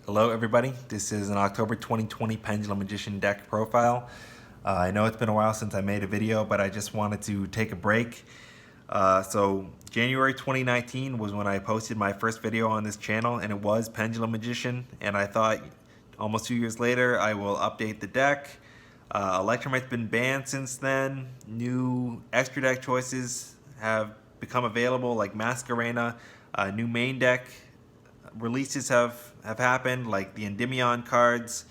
Hello everybody, this is an October 2020 Pendulum Magician deck profile. I know it's been a while since I made a video, but I just wanted to take a break. So January 2019 was when I posted my first video on this channel, and it was Pendulum Magician, and I thought almost 2 years later I will update the deck. Electromite's been banned since then. New extra deck choices have become available, like Masquerena. New main deck releases have happened, like the Endymion cards.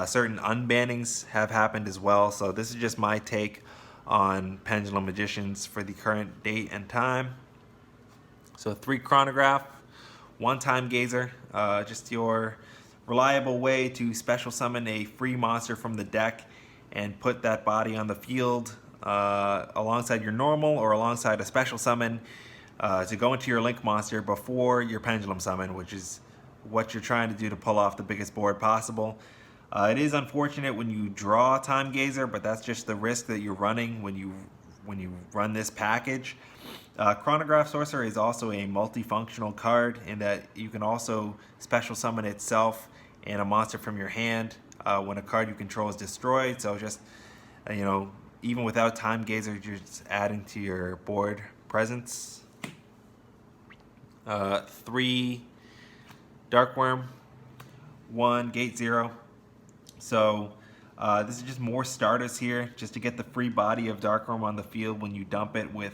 Certain unbannings have happened as well. So this is just my take on Pendulum Magicians for the current date and time. So 3 Chronograph, 1 Time Gazer, just your reliable way to special summon a free monster from the deck and put that body on the field alongside your normal or alongside a special summon to go into your link monster before your pendulum summon, which is what you're trying to do to pull off the biggest board possible. It is unfortunate when you draw Time Gazer, but that's just the risk that you're running when you run this package. Chronograph Sorcerer is also a multifunctional card in that you can also special summon itself and a monster from your hand when a card you control is destroyed. So just, even without Time Gazer, you're just adding to your board presence. 3 Darkworm, 1 Gate 0. So this is just more starters here, just to get the free body of Darkworm on the field when you dump it with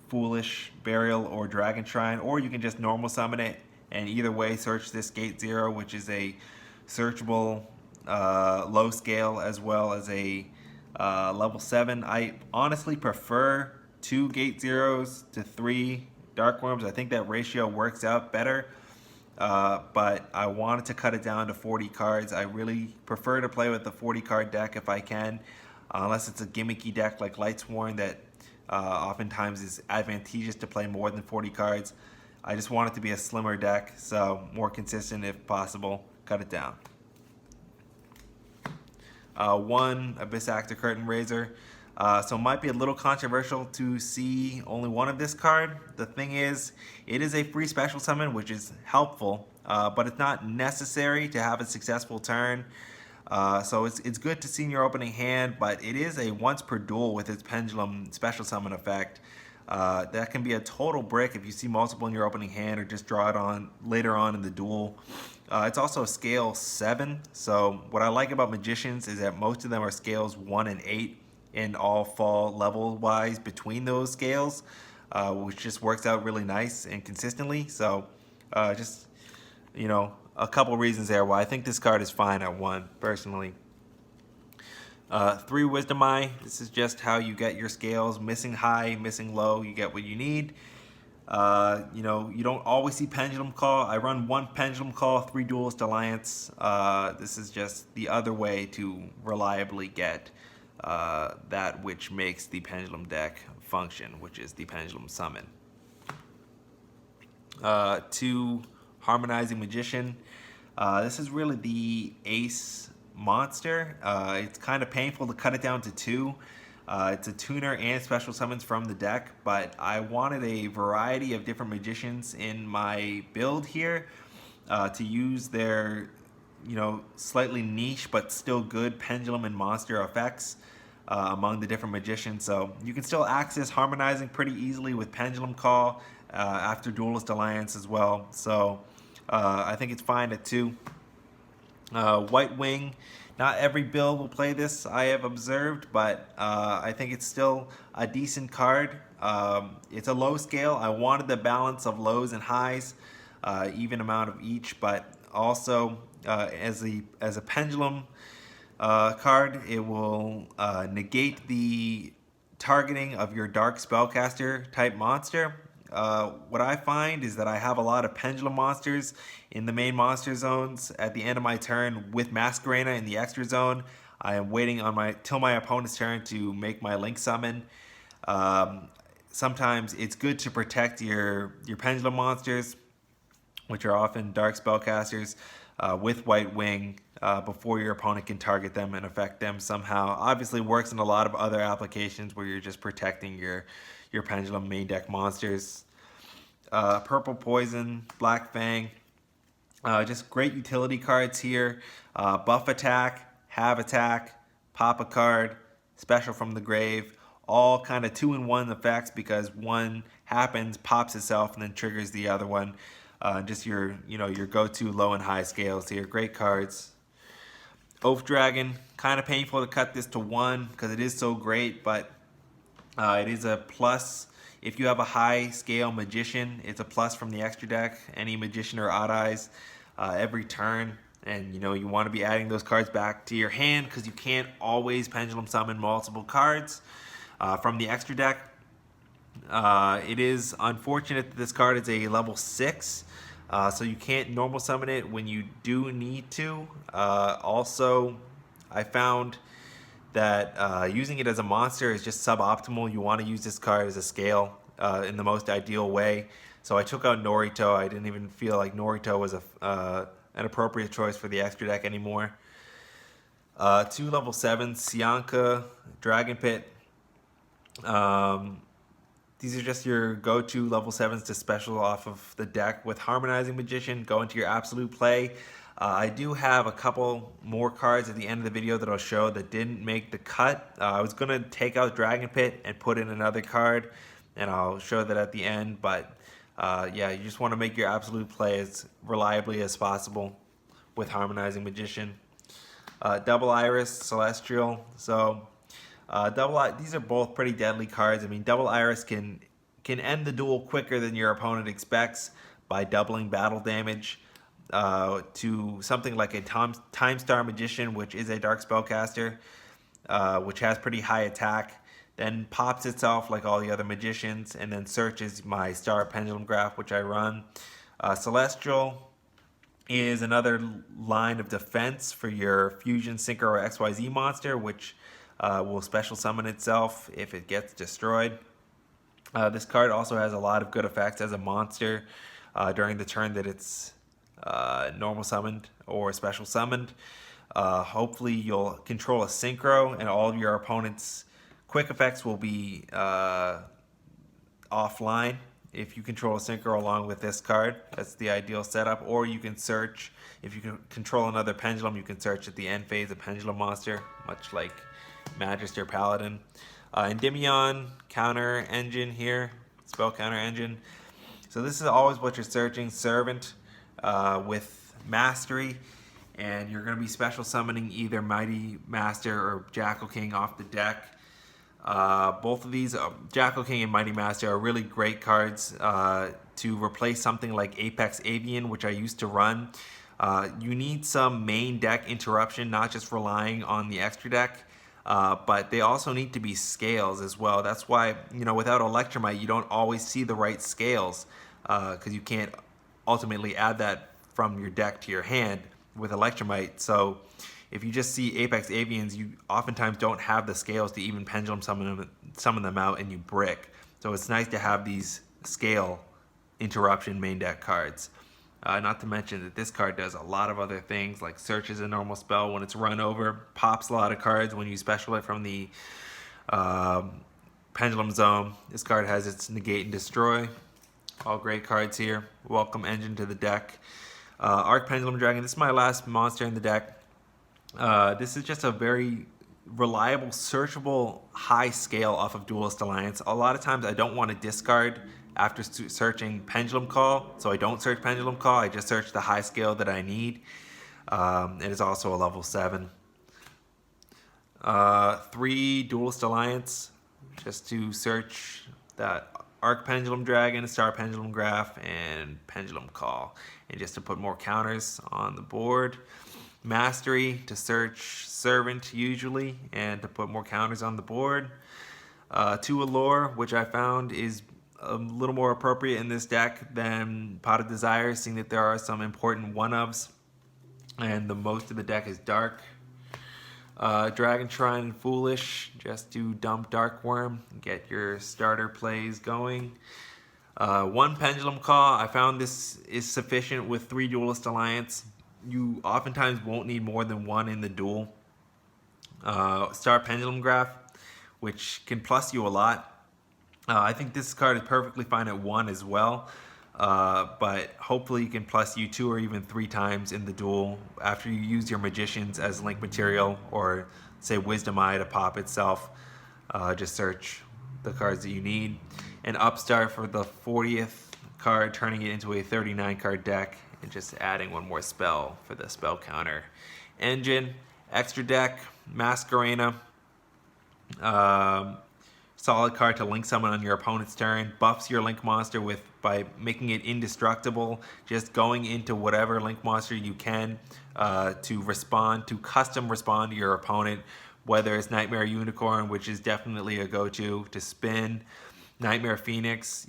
Foolish, Burial, or Dragon Shrine, or you can just normal summon it, and either way search this Gate 0, which is a searchable low scale as well as a level 7. I honestly prefer 2 Gate 0s to 3 Darkworms. I think that ratio works out better, but I wanted to cut it down to 40 cards. I really prefer to play with the 40 card deck if I can, unless it's a gimmicky deck like Lightsworn that oftentimes is advantageous to play more than 40 cards. I just want it to be a slimmer deck, so more consistent if possible. Cut it down. 1 Abyss Actor Curtain Raiser. So it might be a little controversial to see only one of this card. The thing is, it is a free special summon, which is helpful, but it's not necessary to have a successful turn. So it's good to see in your opening hand, but it is a once per duel with its Pendulum special summon effect. That can be a total brick if you see multiple in your opening hand or just draw it on later on in the duel. It's also a scale 7, so what I like about Magicians is that most of them are scales 1 and 8 and all fall level wise between those scales, which just works out really nice and consistently. So just, a couple reasons there why I think this card is fine at 1 personally. 3 Wisdom Eye. This is just how you get your scales, missing high, missing low, you get what you need. You don't always see Pendulum Call. I run 1 Pendulum Call, 3 Duelist Alliance. This is just the other way to reliably get that which makes the Pendulum deck function, which is the Pendulum Summon. 2 Harmonizing Magician. This is really the ace monster. It's kind of painful to cut it down to 2. It's a tuner and special summons from the deck, but I wanted a variety of different magicians in my build here to use their slightly niche but still good pendulum and monster effects among the different magicians. So you can still access Harmonizing pretty easily with Pendulum Call after Duelist Alliance as well. So I think it's fine at 2. White Wing. Not every build will play this, I have observed, but I think it's still a decent card. It's a low scale. I wanted the balance of lows and highs, even amount of each, but also as a pendulum card, it will negate the targeting of your dark spellcaster type monster. What I find is that I have a lot of pendulum monsters in the main monster zones at the end of my turn with Masquerena in the extra zone. I am waiting on till my opponent's turn to make my link summon. Sometimes it's good to protect your pendulum monsters, which are often dark spellcasters, with White Wing before your opponent can target them and affect them somehow. Obviously works in a lot of other applications where you're just protecting your Pendulum main deck monsters. Purple Poison, Black Fang. Just great utility cards here. Buff attack, have attack, pop a card, special from the grave. All kind of 2-in-1 effects because one happens, pops itself, and then triggers the other one. Just your, your go-to low and high scales here. Great cards. Oath Dragon, kind of painful to cut this to 1 because it is so great, but it is a plus. If you have a high scale magician, it's a plus from the extra deck. Any magician or odd eyes every turn. And you want to be adding those cards back to your hand because you can't always pendulum summon multiple cards from the extra deck. It is unfortunate that this card is a level 6. So you can't normal summon it when you do need to. Also, I found that using it as a monster is just suboptimal. You want to use this card as a scale in the most ideal way. So I took out Norito. I didn't even feel like Norito was an appropriate choice for the extra deck anymore. 2 level 7s, Sianka, Dragon Pit. These are just your go-to level 7s to special off of the deck with Harmonizing Magician. Go into your absolute play. I do have a couple more cards at the end of the video that I'll show that didn't make the cut. I was going to take out Dragon Pit and put in another card, and I'll show that at the end. But yeah, you just want to make your absolute play as reliably as possible with Harmonizing Magician. Double Iris, Celestial. So these are both pretty deadly cards. I mean, Double Iris can end the duel quicker than your opponent expects by doubling battle damage to something like a Time Star Magician, which is a dark spellcaster, which has pretty high attack, then pops itself like all the other magicians, and then searches my Star Pendulum Graph, which I run. Celestial is another line of defense for your Fusion, Synchro, or XYZ monster, which will special summon itself if it gets destroyed. This card also has a lot of good effects as a monster during the turn that it's normal summoned or special summoned. Hopefully you'll control a Synchro and all of your opponent's quick effects will be offline if you control a Synchro along with this card. That's the ideal setup. Or you can search, if you can control another Pendulum, you can search at the end phase a Pendulum monster, much like Magister Paladin. Endymion counter engine here, spell counter engine. So this is always what you're searching. Servant with Mastery, and you're going to be special summoning either Mighty Master or Jackal King off the deck. Both of these, Jackal King and Mighty Master, are really great cards to replace something like Apex Avian, which I used to run. You need some main deck interruption, not just relying on the extra deck. But they also need to be scales as well. That's why, without Electromite, you don't always see the right scales because you can't ultimately add that from your deck to your hand with Electromite. So if you just see Apex Avians, you oftentimes don't have the scales to even pendulum summon them out, and you brick. So it's nice to have these scale interruption main deck cards. Not to mention that this card does a lot of other things, like searches a normal spell when it's run over, pops a lot of cards when you special it from the Pendulum Zone. This card has its Negate and Destroy. All great cards here. Welcome Engine to the deck. Arc Pendulum Dragon, this is my last monster in the deck. This is just a very reliable, searchable, high scale off of Duelist Alliance. A lot of times I don't want to discard after searching Pendulum Call, so I don't search Pendulum Call. I just search the high scale that I need. It is also a level 7. 3 Duelist Alliance, just to search that Arc Pendulum Dragon, Star Pendulum Graph, and Pendulum Call, and just to put more counters on the board. Mastery to search Servant usually, and to put more counters on the board. 2 Allure, which I found is a little more appropriate in this deck than Pot of Desire, seeing that there are some important one-ofs, and the most of the deck is dark. Dragon Shrine and Foolish, just to dump Dark Worm, get your starter plays going. 1 Pendulum Call, I found this is sufficient with 3 Duelist Alliance. You oftentimes won't need more than 1 in the duel. Star Pendulum Graph, which can plus you a lot. I think this card is perfectly fine at 1 as well. but hopefully you can plus you 2 or even 3 times in the duel after you use your magicians as link material, or say Wisdom Eye to pop itself. Just search the cards that you need. And Upstart for the 40th card, turning it into a 39 card deck and just adding one more spell for the spell counter. Engine, extra deck, Masquerena. Solid card to link summon on your opponent's turn. Buffs your link monster by making it indestructible. Just going into whatever link monster you can to custom respond to your opponent. Whether it's Nightmare Unicorn, which is definitely a go-to to spin. Nightmare Phoenix,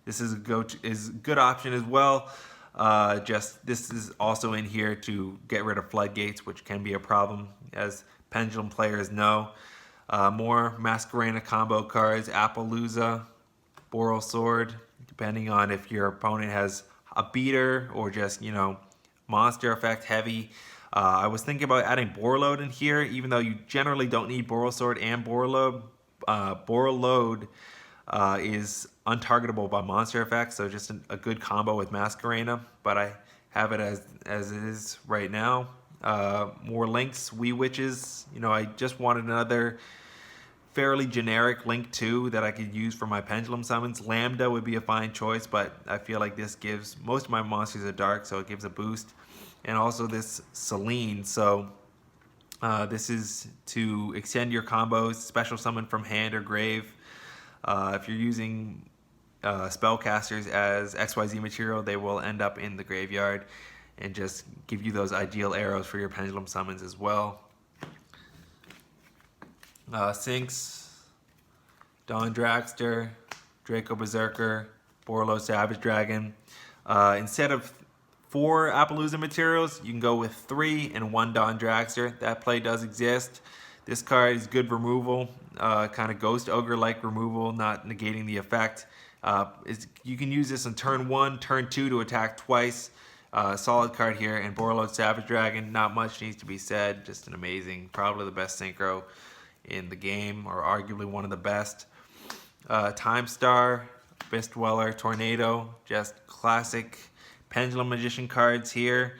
this is a good option as well. This is also in here to get rid of floodgates, which can be a problem, as Pendulum players know. More Masquerena combo cards, Appaloosa, Boral Sword, depending on if your opponent has a beater or just, monster effect heavy. I was thinking about adding Borreload in here, even though you generally don't need Boral Sword and Borreload. Borreload is untargetable by monster effects, so just a good combo with Masquerena, but I have it as it is right now. More links, Wee Witches. I just wanted another fairly generic link 2 that I could use for my Pendulum summons. Lambda would be a fine choice, but I feel like this gives, most of my monsters are dark, so it gives a boost. And also this Selene, so this is to extend your combos, special summon from hand or grave. If you're using spellcasters as XYZ material, they will end up in the graveyard and just give you those ideal arrows for your Pendulum summons as well. Sinks, Dawn Dragster, Draco Berserker, Borlo Savage Dragon. Instead of 4 Appaloosa materials, you can go with 3 and 1 Dawn Dragster. That play does exist. This card is good removal, kind of Ghost Ogre-like removal, not negating the effect. You can use this on turn 1, turn 2 to attack twice. Solid card here. And Borlo Savage Dragon, not much needs to be said. Just an amazing, probably the best synchro in the game, or arguably one of the best. Time Star, Abyss Dweller, Tornado, just classic Pendulum Magician cards here.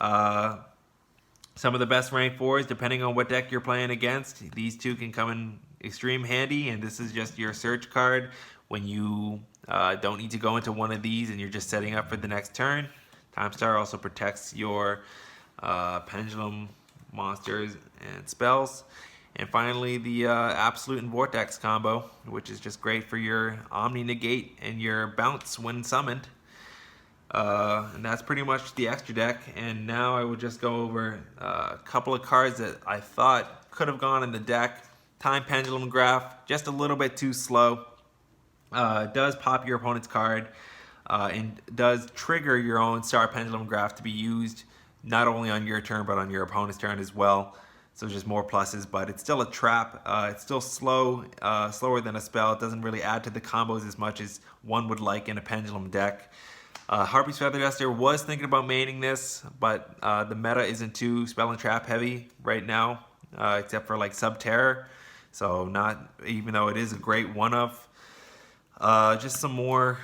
Some of the best rank 4s, depending on what deck you're playing against. These 2 can come in extreme handy, and this is just your search card when you don't need to go into one of these and you're just setting up for the next turn. Time Star also protects your Pendulum monsters and spells. And finally, the Absolute and Vortex combo, which is just great for your Omni Negate and your Bounce when summoned. And that's pretty much the extra deck. And now I will just go over a couple of cards that I thought could have gone in the deck. Time Pendulum Graph, just a little bit too slow. Does pop your opponent's card and does trigger your own Star Pendulum Graph to be used not only on your turn but on your opponent's turn as well. So just more pluses, but it's still a trap. It's still slow, slower than a spell. It doesn't really add to the combos as much as one would like in a Pendulum deck. Harpy's Feather Duster was thinking about maining this, but the meta isn't too spell and trap heavy right now, except for like Subterror. So not, even though it is a great one-of. Just some more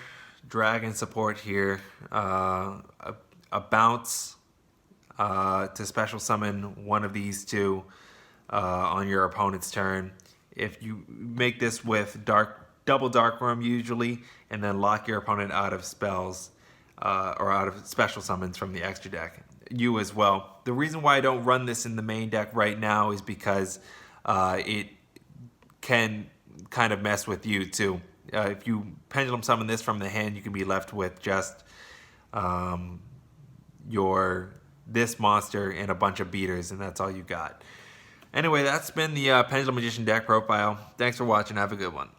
dragon support here. A bounce to special summon one of these 2 on your opponent's turn. If you make this with double Dark Room usually, and then lock your opponent out of spells or out of special summons from the extra deck. You as well. The reason why I don't run this in the main deck right now is because it can kind of mess with you too. If you Pendulum summon this from the hand, you can be left with just this monster and a bunch of beaters, and that's all you got. Anyway, that's been the Pendulum Magician deck profile. Thanks for watching. Have a good one.